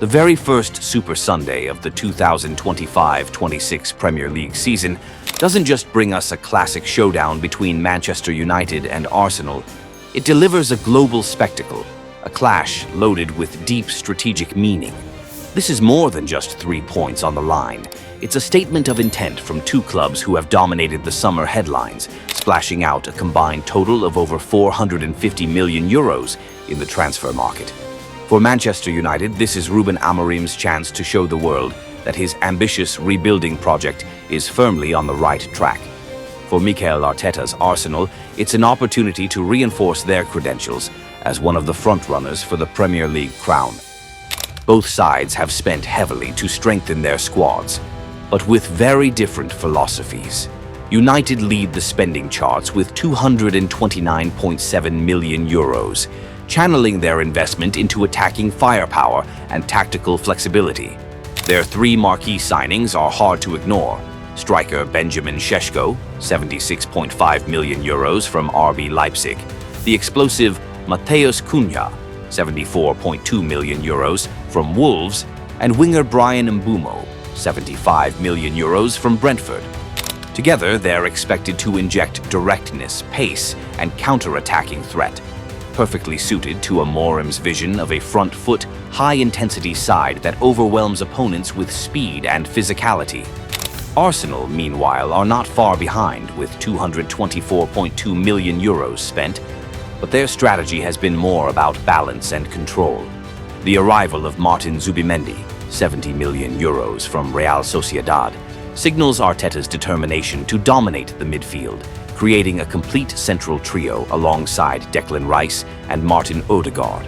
The very first Super Sunday of the 2025-26 Premier League season doesn't just bring us a classic showdown between Manchester United and Arsenal. It delivers a global spectacle, a clash loaded with deep strategic meaning. This is more than just 3 points on the line. It's a statement of intent from two clubs who have dominated the summer headlines, splashing out a combined total of over 450 million euros in the transfer market. For Manchester United, this is Ruben Amorim's chance to show the world that his ambitious rebuilding project is firmly on the right track. For Mikel Arteta's Arsenal, it's an opportunity to reinforce their credentials as one of the frontrunners for the Premier League crown. Both sides have spent heavily to strengthen their squads, but with very different philosophies. United lead the spending charts with 229.7 million euros, channeling their investment into attacking firepower and tactical flexibility. Their three marquee signings are hard to ignore. Striker Benjamin Šeško, 76.5 million euros from RB Leipzig. The explosive Matheus Cunha, 74.2 million euros from Wolves. And winger Brian Mbeumo, 75 million euros from Brentford. Together, they're expected to inject directness, pace, and counter-attacking threat, perfectly suited to Amorim's vision of a front-foot, high-intensity side that overwhelms opponents with speed and physicality. Arsenal, meanwhile, are not far behind with 224.2 million euros spent, but their strategy has been more about balance and control. The arrival of Martin Zubimendi, 70 million euros from Real Sociedad, signals Arteta's determination to dominate the midfield, creating a complete central trio alongside Declan Rice and Martin Odegaard.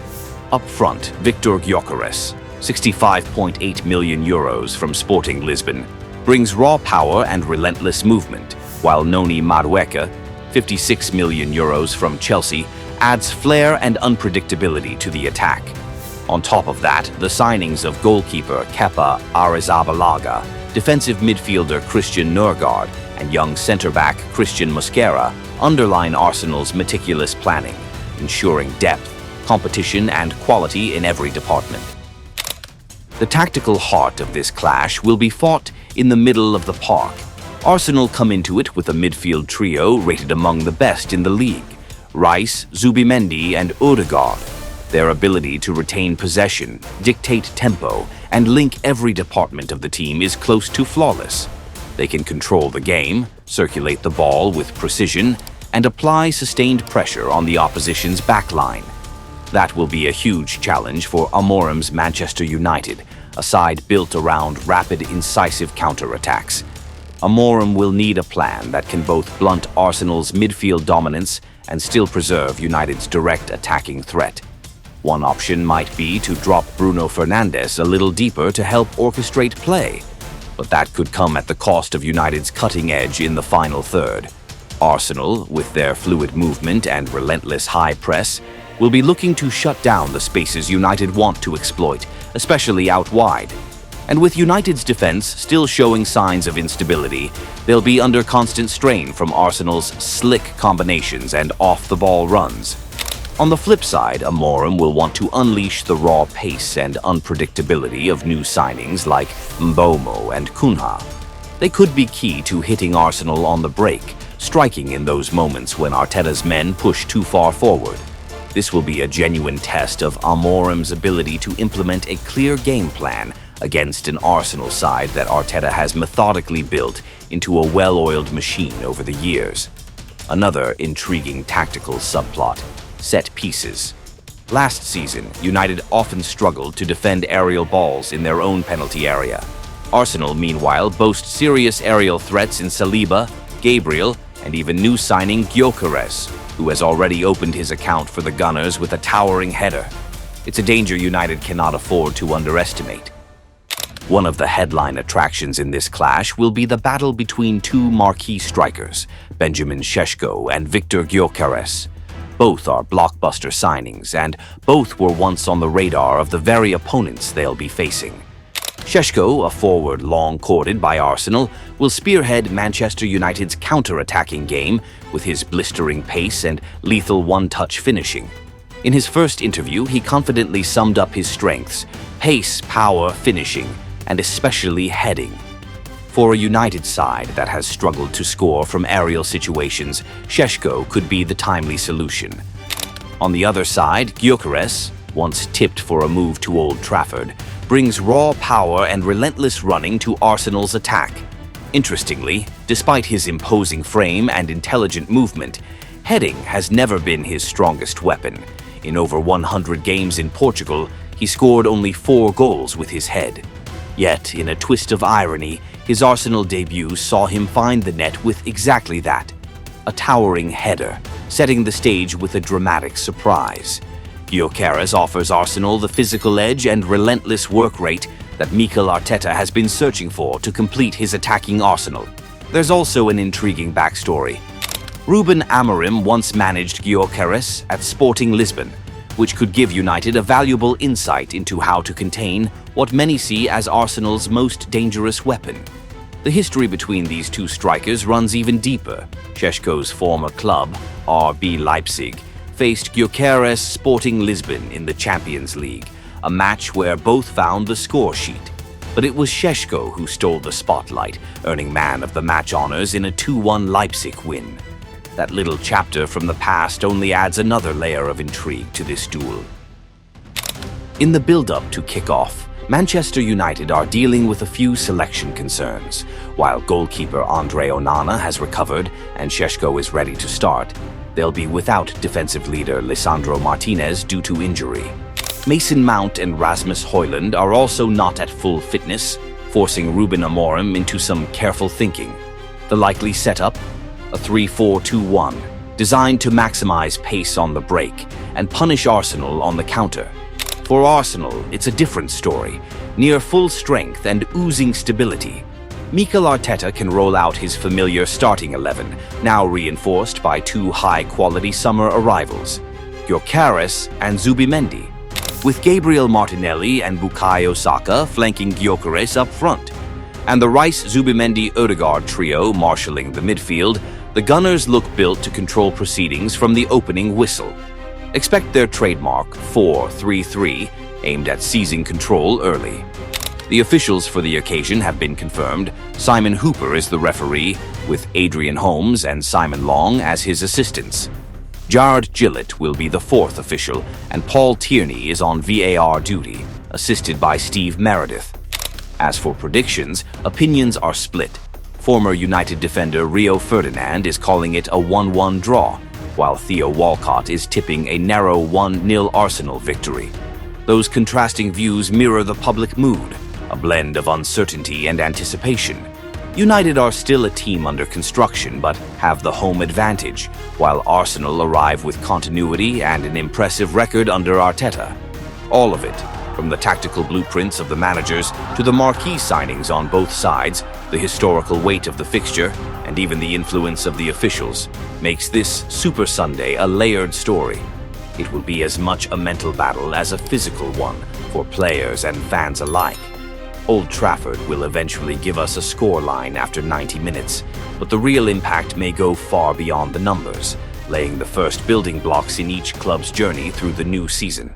Up front, Victor Gyökeres, 65.8 million euros from Sporting Lisbon, brings raw power and relentless movement, while Noni Madueke, 56 million euros from Chelsea, adds flair and unpredictability to the attack. On top of that, the signings of goalkeeper Kepa Arrizabalaga, defensive midfielder Christian Nørgaard, and young centre-back Christian Mosquera underline Arsenal's meticulous planning, ensuring depth, competition, and quality in every department. The tactical heart of this clash will be fought in the middle of the park. Arsenal come into it with a midfield trio rated among the best in the league: Rice, Zubimendi, and Odegaard. Their ability to retain possession, dictate tempo, and link every department of the team is close to flawless. They can control the game, circulate the ball with precision, and apply sustained pressure on the opposition's backline. That will be a huge challenge for Amorim's Manchester United, a side built around rapid, incisive counterattacks. Amorim will need a plan that can both blunt Arsenal's midfield dominance and still preserve United's direct attacking threat. One option might be to drop Bruno Fernandes a little deeper to help orchestrate play, but that could come at the cost of United's cutting edge in the final third. Arsenal, with their fluid movement and relentless high press, will be looking to shut down the spaces United want to exploit, especially out wide. And with United's defense still showing signs of instability, they'll be under constant strain from Arsenal's slick combinations and off-the-ball runs. On the flip side, Amorim will want to unleash the raw pace and unpredictability of new signings like Mbeumo and Cunha. They could be key to hitting Arsenal on the break, striking in those moments when Arteta's men push too far forward. This will be a genuine test of Amorim's ability to implement a clear game plan against an Arsenal side that Arteta has methodically built into a well-oiled machine over the years. Another intriguing tactical subplot: set pieces. Last season, United often struggled to defend aerial balls in their own penalty area. Arsenal, meanwhile, boast serious aerial threats in Saliba, Gabriel, and even new signing Gyökeres, who has already opened his account for the Gunners with a towering header. It's a danger United cannot afford to underestimate. One of the headline attractions in this clash will be the battle between two marquee strikers, Benjamin Šeško and Victor Gyökeres. Both are blockbuster signings, and both were once on the radar of the very opponents they'll be facing. Šeško, a forward long courted by Arsenal, will spearhead Manchester United's counter-attacking game with his blistering pace and lethal one-touch finishing. In his first interview, he confidently summed up his strengths: pace, power, finishing, and especially heading. For a United side that has struggled to score from aerial situations, Šeško could be the timely solution. On the other side, Gyökeres, once tipped for a move to Old Trafford, brings raw power and relentless running to Arsenal's attack. Interestingly, despite his imposing frame and intelligent movement, heading has never been his strongest weapon. In over 100 games in Portugal, he scored only 4 goals with his head. Yet, in a twist of irony, his Arsenal debut saw him find the net with exactly that: a towering header, setting the stage with a dramatic surprise. Gyökeres offers Arsenal the physical edge and relentless work rate that Mikel Arteta has been searching for to complete his attacking arsenal. There's also an intriguing backstory. Ruben Amorim once managed Gyökeres at Sporting Lisbon, which could give United a valuable insight into how to contain what many see as Arsenal's most dangerous weapon. The history between these two strikers runs even deeper. Šeško's former club, RB Leipzig, faced Gyökeres Sporting Lisbon in the Champions League, a match where both found the score sheet. But it was Šeško who stole the spotlight, earning man of the match honors in a 2-1 Leipzig win. That little chapter from the past only adds another layer of intrigue to this duel. In the build-up to kick-off, Manchester United are dealing with a few selection concerns. While goalkeeper Andre Onana has recovered and Šeško is ready to start, they'll be without defensive leader Lisandro Martinez due to injury. Mason Mount and Rasmus Højlund are also not at full fitness, forcing Ruben Amorim into some careful thinking. The likely setup? A 3-4-2-1, designed to maximize pace on the break and punish Arsenal on the counter. For Arsenal, it's a different story, near full strength and oozing stability. Mikel Arteta can roll out his familiar starting 11, now reinforced by 2 high-quality summer arrivals, Gyökeres and Zubimendi, with Gabriel Martinelli and Bukayo Saka flanking Gyökeres up front, and the Rice-Zubimendi-Ødegaard trio marshalling the midfield. The Gunners look built to control proceedings from the opening whistle. Expect their trademark 4-3-3, aimed at seizing control early. The officials for the occasion have been confirmed. Simon Hooper is the referee, with Adrian Holmes and Simon Long as his assistants. Jared Gillett will be the 4th official, and Paul Tierney is on VAR duty, assisted by Steve Meredith. As for predictions, opinions are split. Former United defender Rio Ferdinand is calling it a 1-1 draw, while Theo Walcott is tipping a narrow 1-0 Arsenal victory. Those contrasting views mirror the public mood, a blend of uncertainty and anticipation. United are still a team under construction but have the home advantage, while Arsenal arrive with continuity and an impressive record under Arteta. All of it, from the tactical blueprints of the managers to the marquee signings on both sides, the historical weight of the fixture, and even the influence of the officials, makes this Super Sunday a layered story. It will be as much a mental battle as a physical one for players and fans alike. Old Trafford will eventually give us a scoreline after 90 minutes, but the real impact may go far beyond the numbers, laying the first building blocks in each club's journey through the new season.